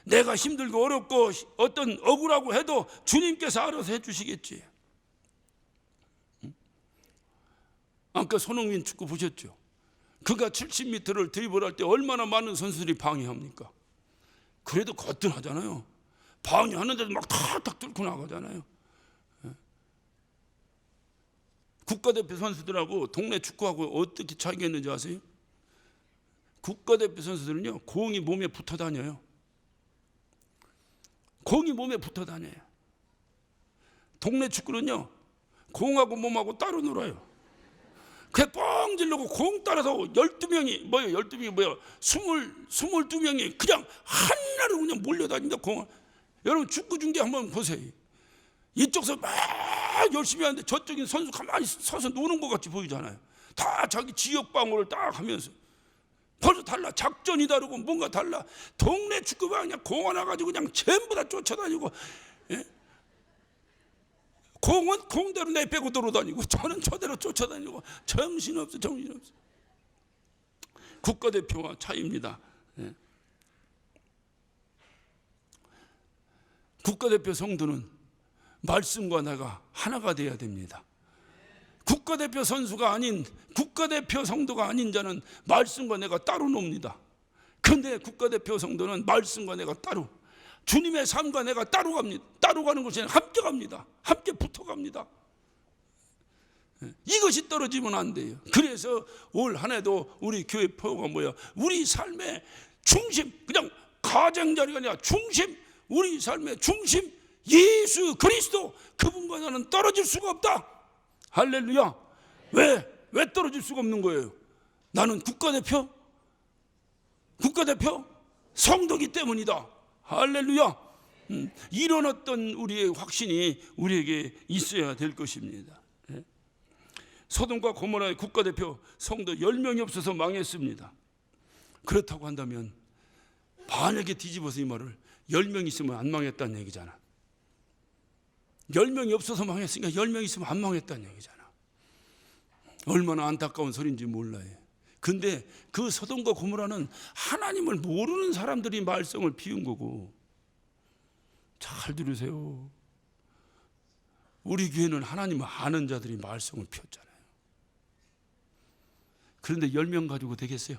내가 힘들고 어렵고 어떤 억울하고 해도 주님께서 알아서 해 주시겠지. 아까 손흥민 축구 보셨죠? 그가 70m를 드리블할 때 얼마나 많은 선수들이 방해합니까? 그래도 거뜬하잖아요. 방해하는데도 막 탁탁 뚫고 나가잖아요. 국가대표 선수들하고 동네 축구하고 어떻게 차이가 있는지 아세요? 국가대표 선수들은요, 공이 몸에 붙어 다녀요. 공이 몸에 붙어 다녀요. 동네 축구는요, 공하고 몸하고 따로 놀아요. 그냥 뻥 지르고 공 따라서 12명이 22명이 그냥 한나로 그냥 몰려다닙니다. 공. 여러분 축구 중계 한번 보세요. 이쪽서 막 열심히 하는데 저쪽인 선수 가만히 서서 노는 것 같이 보이잖아요. 다 자기 지역 방어를 딱 하면서. 벌써 달라. 작전이 다르고 뭔가 달라. 동네 축구가 그냥 공 하나 가지고 그냥 전부 다 쫓아다니고, 공은 공대로 내빼고 돌아다니고 저는 저대로 쫓아다니고 정신없어. 국가대표와 차이입니다. 국가대표 성도는 말씀과 내가 하나가 되어야 됩니다. 국가대표 선수가 아닌, 국가대표 성도가 아닌 자는 말씀과 내가 따로 놉니다. 그런데 국가대표 성도는 말씀과 내가 따로, 주님의 삶과 내가 따로 갑니다. 따로 가는 것이 아니라 함께 갑니다. 함께 붙어갑니다. 이것이 떨어지면 안 돼요. 그래서 올 한 해도 우리 교회 표가 뭐야? 우리 삶의 중심, 그냥 가장자리가 아니라 중심, 우리 삶의 중심 예수 그리스도, 그분과 나는 떨어질 수가 없다. 할렐루야. 왜 떨어질 수가 없는 거예요? 나는 국가대표 성도기 때문이다. 할렐루야. 이런 어떤 우리의 확신이 우리에게 있어야 될 것입니다. 소돔과 고모라의 국가대표 성도 10명이 없어서 망했습니다. 그렇다고 한다면 만약에 뒤집어서 이 말을 10명 있으면 안 망했다는 얘기잖아. 10명이 없어서 망했으니까 10명 있으면 안 망했다는 얘기잖아. 얼마나 안타까운 소리인지 몰라요. 근데 그 소돔과 고모라는 하나님을 모르는 사람들이 말썽을 피운 거고, 잘 들으세요. 우리 교회는 하나님을 아는 자들이 말썽을 피웠잖아요. 그런데 10명 가지고 되겠어요?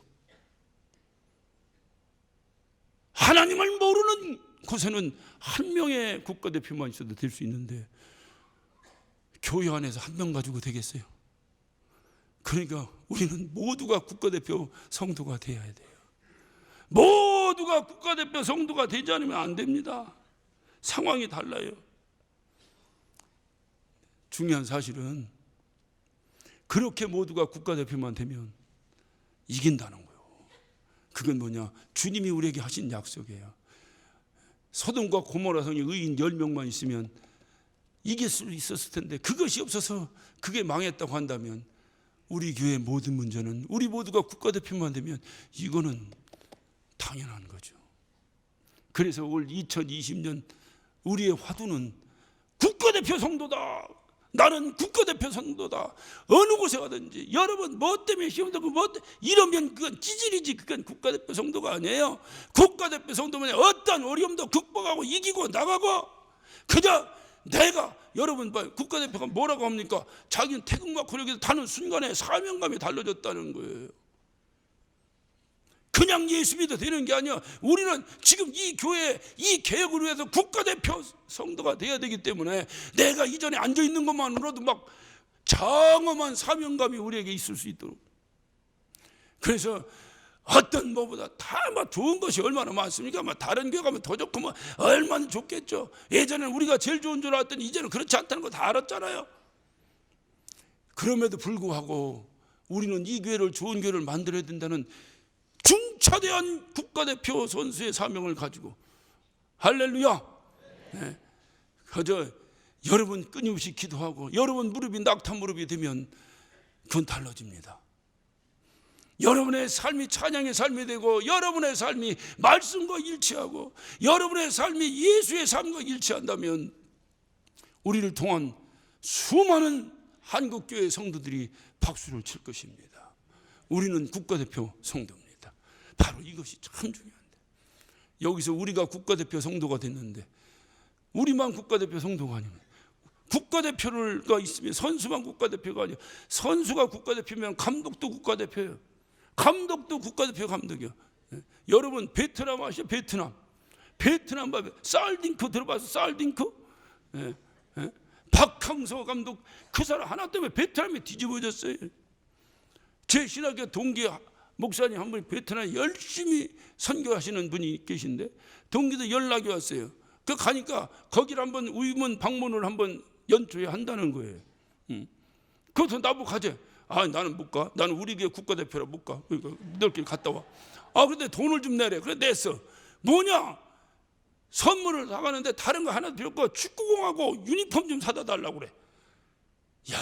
하나님을 모르는 곳에는 한 명의 국가대표만 있어도 될 수 있는데 교회 안에서 한 명 가지고 되겠어요? 그러니까 우리는 모두가 국가대표 성도가 되어야 돼요. 모두가 국가대표 성도가 되지 않으면 안 됩니다. 상황이 달라요. 중요한 사실은 그렇게 모두가 국가대표만 되면 이긴다는 거예요. 그건 뭐냐? 주님이 우리에게 하신 약속이에요. 소돔과 고모라 성에 의인 10명만 있으면 이길 수 있었을 텐데, 그것이 없어서 그게 망했다고 한다면 우리 교회의 모든 문제는, 우리 모두가 국가대표만 되면 이거는 당연한 거죠. 그래서 올 2020년 우리의 화두는 국가대표 성도다. 나는 국가대표 성도다. 어느 곳에 가든지 여러분 뭐 때문에 시험되고 이러면 그건 찌질이지. 그건 국가대표 성도가 아니에요. 국가대표 성도면 어떤 어려움도 극복하고 이기고 나가고, 그저 내가, 여러분 봐요. 국가대표가 뭐라고 합니까? 자기는 태극과 권력에서 타는 순간에 사명감이 달라졌다는 거예요. 그냥 예수 믿어 되는 게 아니야. 우리는 지금 이 교회, 이 개혁을 위해서 국가대표 성도가 되어야 되기 때문에 내가 이전에 앉아있는 것만으로도 막 장엄한 사명감이 우리에게 있을 수 있도록. 그래서 어떤 뭐보다 다 막 좋은 것이 얼마나 많습니까? 막 다른 교회 가면 더 좋고 뭐 얼마나 좋겠죠. 예전에는 우리가 제일 좋은 줄 알았더니 이제는 그렇지 않다는 거 다 알았잖아요. 그럼에도 불구하고 우리는 이 교회를, 좋은 교회를 만들어야 된다는 중차대한 국가대표 선수의 사명을 가지고, 할렐루야. 네. 그저 여러분 끊임없이 기도하고 여러분 무릎이 낙타 무릎이 되면 그건 달라집니다. 여러분의 삶이 찬양의 삶이 되고 여러분의 삶이 말씀과 일치하고 여러분의 삶이 예수의 삶과 일치한다면 우리를 통한 수많은 한국교회 성도들이 박수를 칠 것입니다. 우리는 국가대표 성도입니다. 바로 이것이 참 중요한데, 여기서 우리가 국가대표 성도가 됐는데 우리만 국가대표 성도가 아니면, 국가대표가 있으면 선수만 국가대표가 아니야. 선수가 국가대표면 감독도 국가대표예요. 감독도 국가대표 감독이요. 여러분 베트남 아시죠? 베트남 봐요. 살딩크 들어봐서 살딩크? 박항서 감독, 그 사람 하나 때문에 베트남이 뒤집어졌어요. 제 신학교 동기 목사님 한 분이 베트남에 열심히 선교하시는 분이 계신데 동기도 연락이 왔어요. 그 가니까 거기를 한번 의문 방문을 한번 연초에 한다는 거예요. 그래서 나보고 가재. 나는 못 가. 나는 우리 교회 국가대표라 못 가. 그러니까 너희끼리 갔다 와. 그런데 돈을 좀 내래. 그래 냈어. 뭐냐? 선물을 사가는데 다른 거 하나도 필요 없고 축구공하고 유니폼 좀 사다 달라고 그래. 야,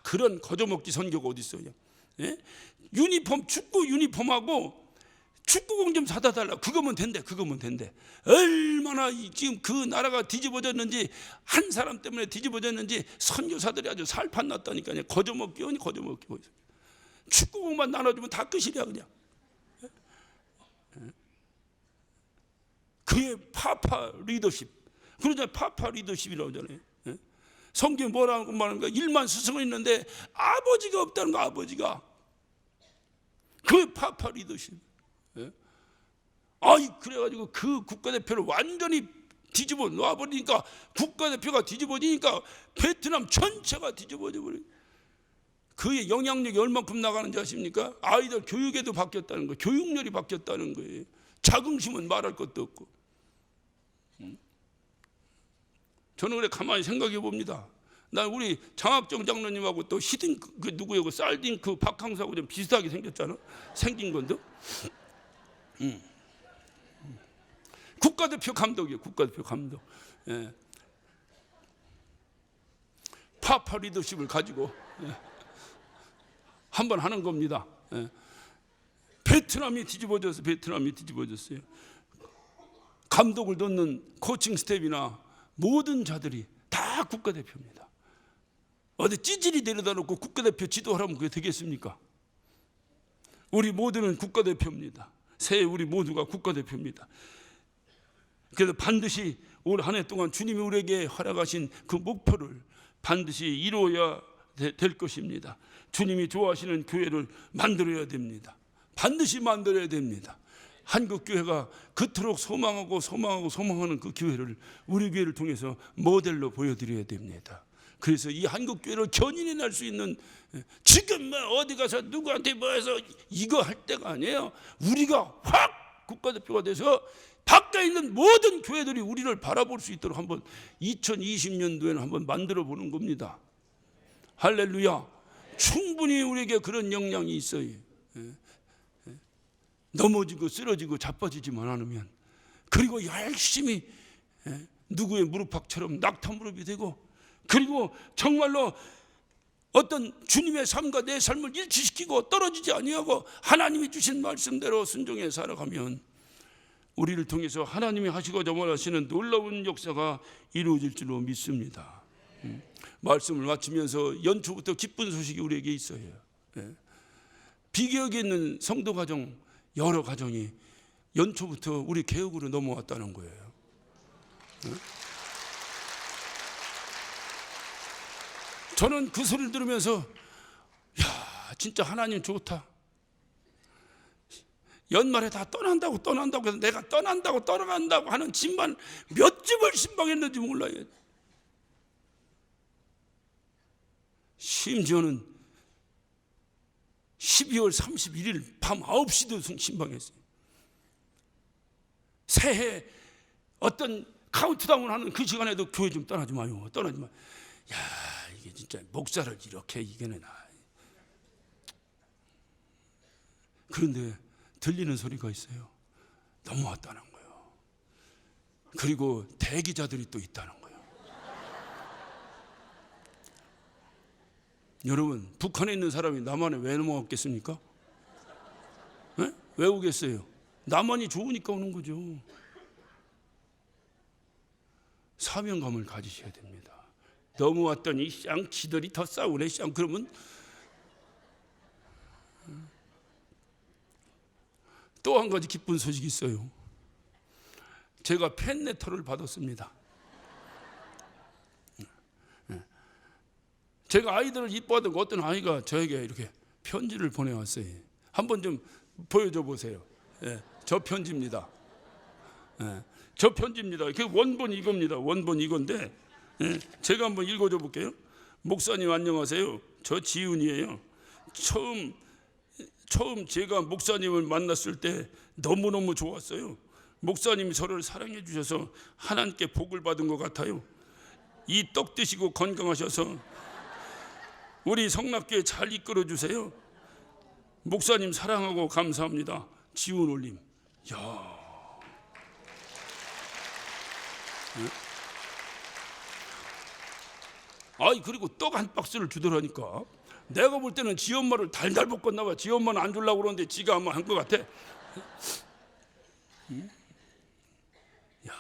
그런 거저먹기 선교가 어디 있어? 예? 유니폼, 축구 유니폼하고 축구공 좀 사다 달라. 그거면 된대. 얼마나 지금 그 나라가 뒤집어졌는지, 한 사람 때문에 뒤집어졌는지 선교사들이 아주 살판 났다니까요. 거저먹기. 축구공만 나눠주면 다 끝이야 그냥. 그의 파파 리더십. 그러잖아요. 파파 리더십이라고 하잖아요. 성경에 뭐라고 말하는가? 1만 스승은 있는데 아버지가 없다는 거. 아버지가. 그의 파파 리더십. 그래가지고 그 국가대표를 완전히 뒤집어 놔버리니까, 국가대표가 뒤집어지니까 베트남 전체가 뒤집어져 버려요. 그의 영향력이 얼만큼 나가는지 아십니까? 아이들 교육에도 바뀌었다는 거예요. 교육열이 바뀌었다는 거예요. 자긍심은 말할 것도 없고. 저는 그래 가만히 생각해 봅니다. 난 우리 장학정 장로님하고 또 히딩크, 그 누구요? 그 살딩크 박항서하고 좀 비슷하게 생겼잖아. 생긴 건도. 국가대표 감독이에요. 국가대표 감독. 예. 파파 리더십을 가지고 한번 하는 겁니다. 예. 베트남이 뒤집어졌어요. 감독을 돕는 코칭 스텝이나 모든 자들이 다 국가대표입니다. 어디 찌질이 데려다 놓고 국가대표 지도하라면 그게 되겠습니까? 우리 모두는 국가대표입니다. 새해 우리 모두가 국가대표입니다. 그래서 반드시 올 한 해 동안 주님이 우리에게 허락하신 그 목표를 반드시 이루어야 될 것입니다. 주님이 좋아하시는 교회를 만들어야 됩니다. 반드시 만들어야 됩니다. 한국교회가 그토록 소망하는 그 교회를, 우리 교회를 통해서 모델로 보여드려야 됩니다. 그래서 이 한국교회를 견인해 낼 수 있는, 지금 어디 가서 누구한테 뭐 해서 이거 할 때가 아니에요. 우리가 확 국가대표가 돼서 밖에 있는 모든 교회들이 우리를 바라볼 수 있도록 한번 2020년도에는 한번 만들어 보는 겁니다. 할렐루야. 충분히 우리에게 그런 역량이 있어요. 넘어지고 쓰러지고 자빠지지만 않으면, 그리고 열심히 누구의 무릎팍처럼 낙타 무릎이 되고, 그리고 정말로 어떤 주님의 삶과 내 삶을 일치시키고 떨어지지 아니하고 하나님이 주신 말씀대로 순종해 살아가면 우리를 통해서 하나님이 하시고자 원하시는 놀라운 역사가 이루어질 줄로 믿습니다. 말씀을 마치면서 연초부터 기쁜 소식이 우리에게 있어요. 비교역에 있는 성도 가정, 여러 가정이 연초부터 우리 개혁으로 넘어왔다는 거예요. 저는 그 소리를 들으면서 진짜 하나님 좋다. 연말에 다 떠난다고 해서 내가 떠나간다고 하는 집만 몇 집을 신방했는지 몰라요. 심지어는 12월 31일 밤 9시도 신방했어요. 새해 어떤 카운트다운 하는 그 시간에도 교회 좀 떠나지 마요. 이게 진짜 목사를 이렇게 이겨내나. 그런데 들리는 소리가 있어요. 넘어왔다는 거예요. 그리고 대기자들이 또 있다는 거예요. 여러분, 북한에 있는 사람이 남한에 왜 넘어갔겠습니까? 네? 왜 오겠어요? 남한이 좋으니까 오는 거죠. 사명감을 가지셔야 됩니다. 넘어왔더니 쌍 지들이 더 싸우네 쌍 그러면 또 한 가지 기쁜 소식이 있어요. 제가 팬레터를 받았습니다. 제가 아이들을 이뻐하던 어떤 아이가 저에게 이렇게 편지를 보내왔어요. 한번 좀 보여줘 보세요. 저 편지입니다. 저 편지입니다. 그 원본 이겁니다. 원본 이건데 제가 한번 읽어줘 볼게요. 목사님 안녕하세요. 저 지훈이에요. 처음 제가 목사님을 만났을 때 너무너무 좋았어요. 목사님이 저를 사랑해 주셔서 하나님께 복을 받은 것 같아요. 이 떡 드시고 건강하셔서 우리 성락교회 잘 이끌어 주세요. 목사님 사랑하고 감사합니다. 지훈 올림. 야. 아이 그리고 떡 한 박스를 주더라니까. 내가 볼 때는 지 엄마를 달달 볶았나 봐. 지 엄마는 안 주려고 그러는데 지가 아마 한 것 같아. 야,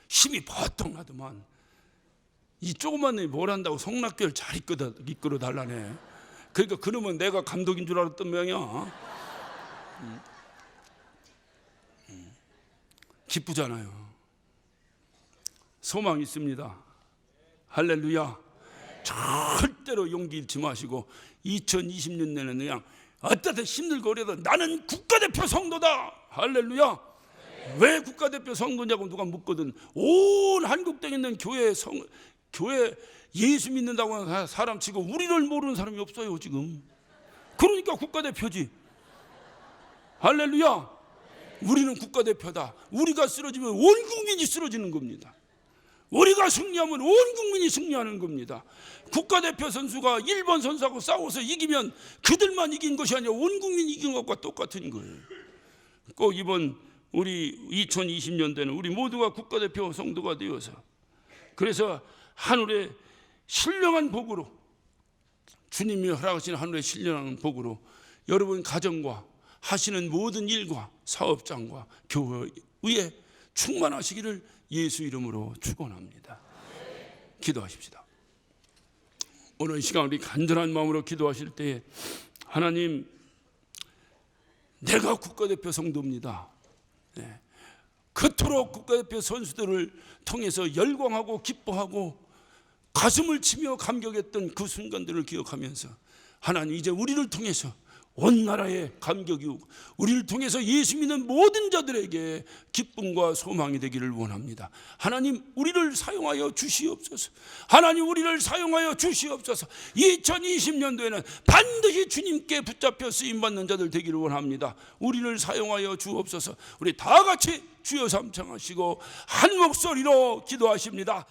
힘이 버떡 나더만. 이 조그만 놈이 뭘 한다고 성락교회를 잘 이끌어 달라네. 그러니까 그러면 내가 감독인 줄 알았던 모양이야. 기쁘잖아요. 소망이 있습니다. 할렐루야. 절대로 용기 잃지 마시고 2020년에는 그냥 어떻게 힘들고 그래도 나는 국가대표 성도다. 할렐루야. 왜 국가대표 성도냐고 누가 묻거든. 온 한국에 있는 교회 예수 믿는다고 하는 사람 치고 우리를 모르는 사람이 없어요 지금. 그러니까 국가대표지. 할렐루야. 우리는 국가대표다. 우리가 쓰러지면 온 국민이 쓰러지는 겁니다. 우리가 승리하면 온 국민이 승리하는 겁니다. 국가대표 선수가 일본 선수하고 싸워서 이기면 그들만 이긴 것이 아니라 온 국민이 이긴 것과 똑같은 거예요. 꼭 이번 우리 2020년대는 우리 모두가 국가대표 성도가 되어서 그래서 하늘의 신령한 복으로 주님이 허락하신 하늘의 신령한 복으로 여러분 가정과 하시는 모든 일과 사업장과 교회에 충만하시기를 예수 이름으로 축원합니다. 기도하십시다. 오늘 이 시간 우리 간절한 마음으로 기도하실 때 하나님 내가 국가대표 성도입니다. 그토록 국가대표 선수들을 통해서 열광하고 기뻐하고 가슴을 치며 감격했던 그 순간들을 기억하면서 하나님 이제 우리를 통해서 온 나라에 감격이 오고 우리를 통해서 예수 믿는 모든 자들에게 기쁨과 소망이 되기를 원합니다. 하나님 우리를 사용하여 주시옵소서. 하나님 우리를 사용하여 주시옵소서. 2020년도에는 반드시 주님께 붙잡혀 쓰임받는 자들 되기를 원합니다. 우리를 사용하여 주옵소서. 우리 다 같이 주여 삼창하시고 한 목소리로 기도하십니다.